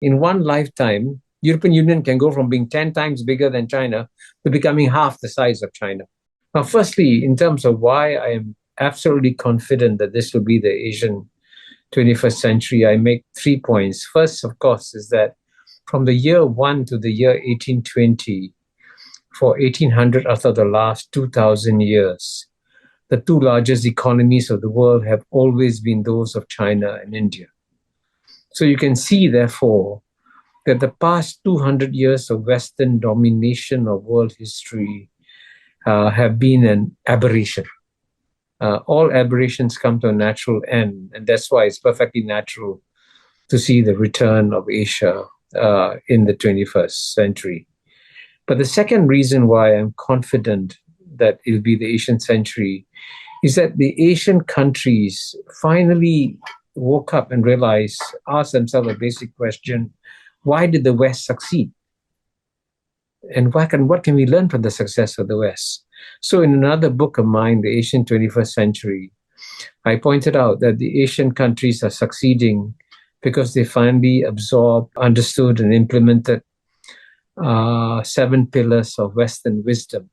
in one lifetime, European Union can go from being 10 times bigger than China to becoming half the size of China. Now, firstly, in terms of why I am absolutely confident that this will be the Asian 21st century, I make 3 points. First, of course, is that from the year 1 to the year 1820, for 1800 out of the last 2,000 years, the two largest economies of the world have always been those of China and India. So you can see, therefore, that the past 200 years of Western domination of world history have been an aberration. All aberrations come to a natural end, and that's why it's perfectly natural to see the return of Asia in the 21st century. But the second reason why I'm confident that it'll be the Asian century is that the Asian countries finally woke up and realized, asked themselves a basic question: why did the West succeed? And what can we learn from the success of the West? So in another book of mine, The Asian 21st Century, I pointed out that the Asian countries are succeeding because they finally absorbed, understood, and implemented 7 pillars of Western wisdom.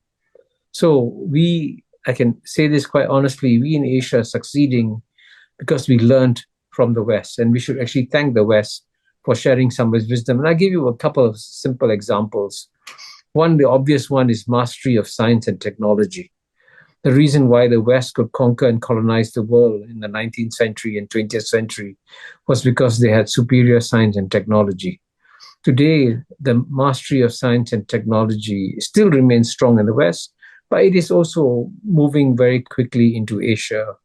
So I can say this quite honestly, we in Asia are succeeding because we learned from the West, and we should actually thank the West for sharing some of its wisdom. And I'll give you a couple of simple examples. One, the obvious one, is mastery of science and technology. The reason why the West could conquer and colonize the world in the 19th century and 20th century was because they had superior science and technology. Today, the mastery of science and technology still remains strong in the West, but it is also moving very quickly into Asia.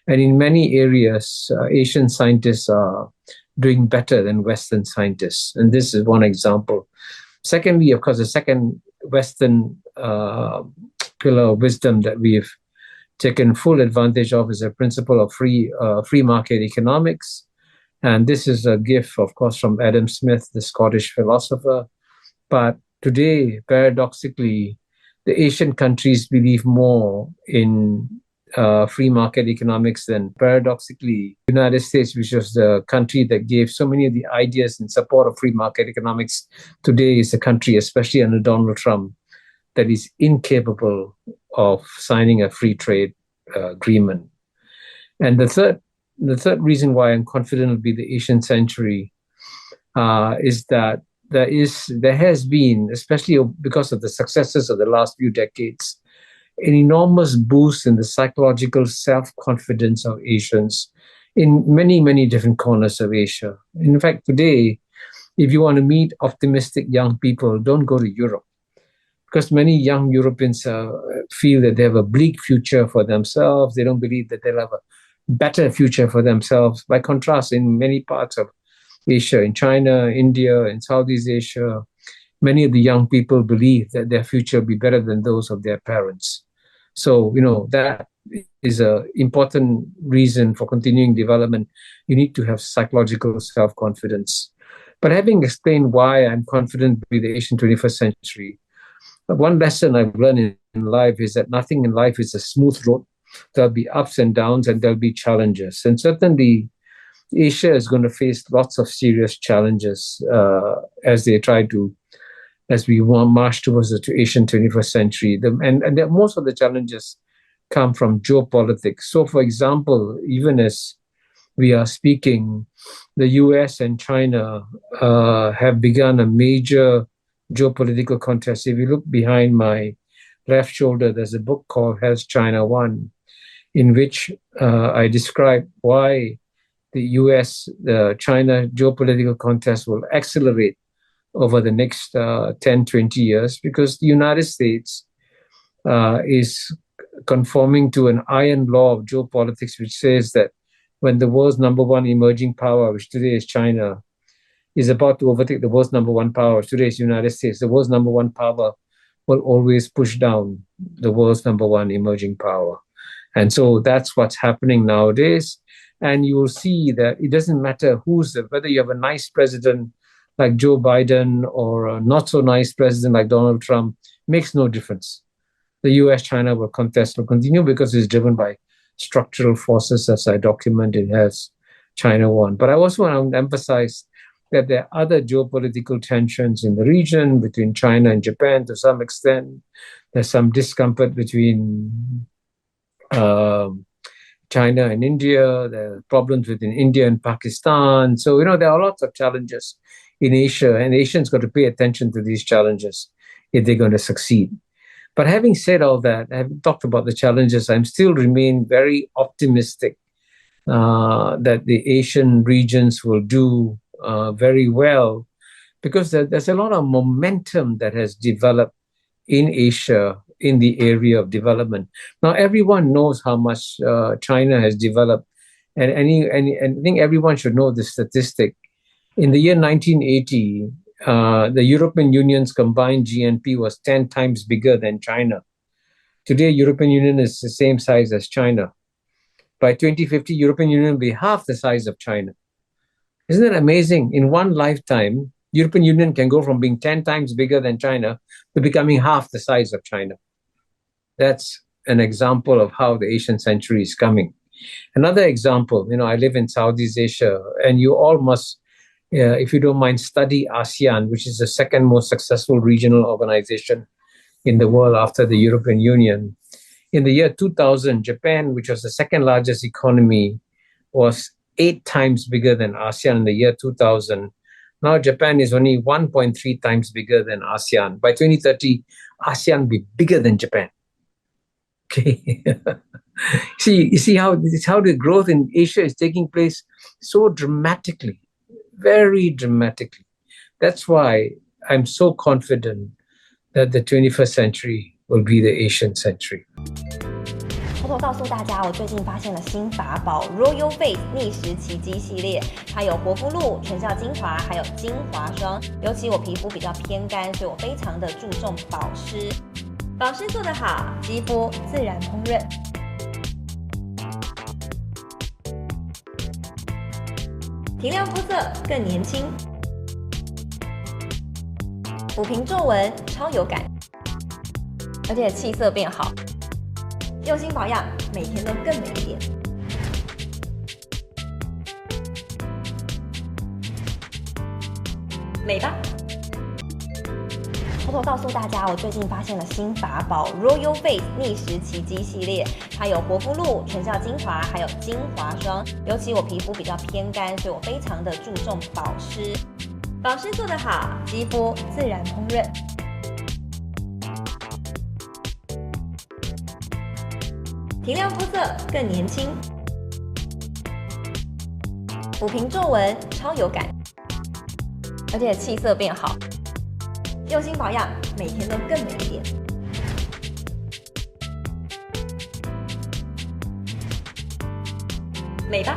And in many areas, Asian scientists are doing better than Western scientists. And this is one example. Secondly, of course, the second Western pillar of wisdom that we've taken full advantage of is the principle of free market economics. And this is a gift, of course, from Adam Smith, the Scottish philosopher. But today, paradoxically, the Asian countries believe more in free market economics than, paradoxically, the United States, which was the country that gave so many of the ideas in support of free market economics, today is a country, especially under Donald Trump, that is incapable of signing a free trade agreement. And the third reason why I'm confident it'll be the Asian century is that there has been, especially because of the successes of the last few decades, an enormous boost in the psychological self-confidence of Asians in many, many different corners of Asia. In fact, today, if you want to meet optimistic young people, don't go to Europe, because many young Europeans feel that they have a bleak future for themselves. They don't believe that they'll have a better future for themselves. By contrast, in many parts of Asia, in China, India, in Southeast Asia, many of the young people believe that their future will be better than those of their parents. So, that is an important reason for continuing development. You need to have psychological self-confidence. But having explained why I'm confident with the Asian 21st century, one lesson I've learned in life is that nothing in life is a smooth road. There'll be ups and downs, and there'll be challenges. And certainly, Asia is going to face lots of serious challenges as we march towards the Asian 21st century. And most of the challenges come from geopolitics. So, for example, even as we are speaking, the US and China have begun a major geopolitical contest. If you look behind my left shoulder, there's a book called Has China Won?, in which I describe why the US-China geopolitical contest will accelerate over the next 10, 20 years, because the United States is conforming to an iron law of geopolitics, which says that when the world's number one emerging power, which today is China, is about to overtake the world's number one power, which today is the United States, the world's number one power will always push down the world's number one emerging power. And so that's what's happening nowadays. And you will see that it doesn't matter whether you have a nice president like Joe Biden or a not so nice president like Donald Trump, makes no difference. The US-China contest will continue because it's driven by structural forces, as I document in Has China Won? But I also want to emphasize that there are other geopolitical tensions in the region between China and Japan to some extent. There's some discomfort between China and India. There are problems within India and Pakistan. So, there are lots of challenges in Asia, and Asians got to pay attention to these challenges if they're going to succeed. But having said all that, having talked about the challenges, I still remain very optimistic that the Asian regions will do very well, because there's a lot of momentum that has developed in Asia in the area of development. Now, everyone knows how much China has developed, and I think everyone should know this statistic. In the year 1980, the European Union's combined GNP was 10 times bigger than China. Today, European Union is the same size as China. By 2050, European Union will be half the size of China. Isn't that amazing? In one lifetime, European Union can go from being 10 times bigger than China to becoming half the size of China. That's an example of how the Asian century is coming. Another example, I live in Southeast Asia, and you all must, if you don't mind, study ASEAN, which is the second most successful regional organization in the world after the European Union. In the year 2000, Japan, which was the second largest economy, was 8 times bigger than ASEAN in the year 2000. Now Japan is only 1.3 times bigger than ASEAN. By 2030, ASEAN will be bigger than Japan. Okay. You see how the growth in Asia is taking place so dramatically, very dramatically. That's why I'm so confident that the 21st century will be the Asian century. 偷偷告诉大家，我最近发现了新法宝 Royal Face 逆时奇迹系列，它有活肤露、全效精华，还有精华霜。尤其我皮肤比较偏干，所以我非常的注重保湿。保湿做得好，肌肤自然烹饪。提亮肤色更年轻，抚平皱纹超有感，而且气色变好。用心保养，每天都更美一点。美吧！偷偷告诉大家，我最近发现了新法宝 Royal Face 逆时奇迹系列，它有活肤露、全效精华，还有精华霜。尤其我皮肤比较偏干，所以我非常的注重保湿。保湿做得好，肌肤自然烹饪。提亮肤色更年轻，抚平皱纹超有感，而且气色变好。用心保养，每天都更美一点。美吧！